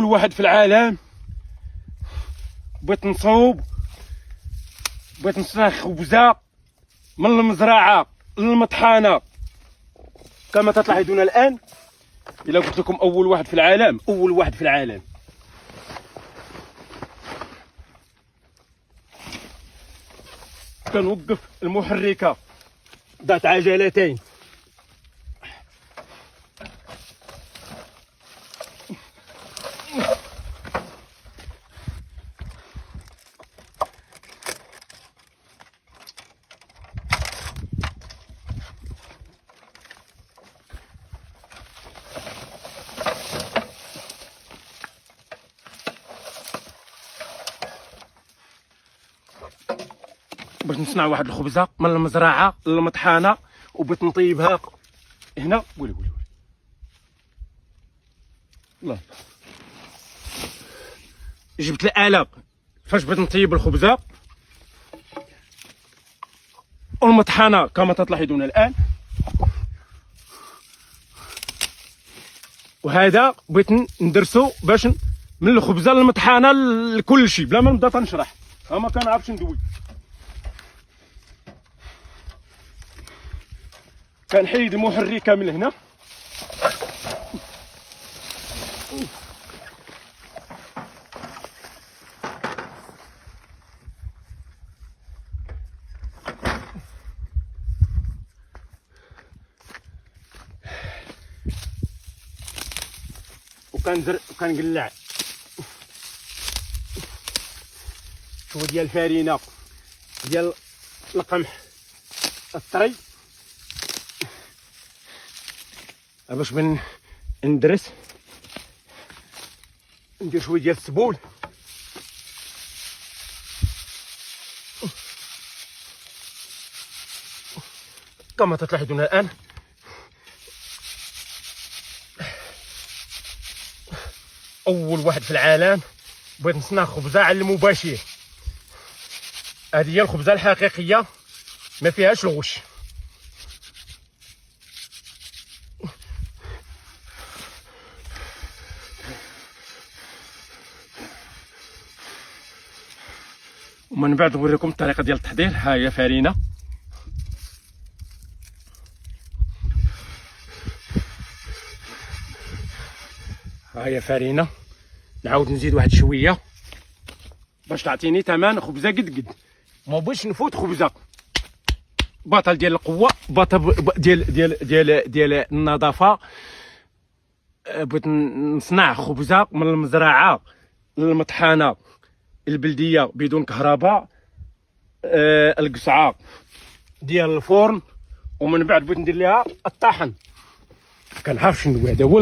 واحد في العالم بغيت نصنع خبزه من المزرعه للمطحنه كما تلاحظون الان. الا قلت لكم اول واحد في العالم، اول واحد في العالم. كنوقف المحركه ذات عجلتين. باش نصنع واحد الخبزه من المزرعه للمطحنه، وبغيت نطيبها هنا. ولي الله، جبت الآلة فاش بغيت نطيب الخبزه والمطحنه كما تلاحظون الان. وهذا بغيت ندرسو باش من الخبزه للمطحنه لكل شيء بلا ما نبدا تنشرح، ما كنعرفش ندوي. كنحيد المحركه من هنا. وكنقلع شويه ديال الفرينه ديال القمح الطري باش ندرس. ندير شويه ديال السبول كما تلاحظون الان. اول واحد في العالم بغيت نصنع خبزه على المباشر. هذه هي الخبزه الحقيقيه ما فيهاش الغش. ومن بعد نوريكم الطريقه ديال التحضير. ها هي فرينه، ها هي فرينه. نعاود نزيد واحد شويه باش تعطيني ثمن خبزه قد ما بغيتش نفوت خبزه. بطل ديال القوه، بطل ديال النظافه. بغيت نصنع خبزه من المزرعه للمطحنه البلديه بدون كهرباء، القصعه ديال الفرن، ومن بعد بغيت ندير ليها الطحن. كنعرفش ندوي. هذا هو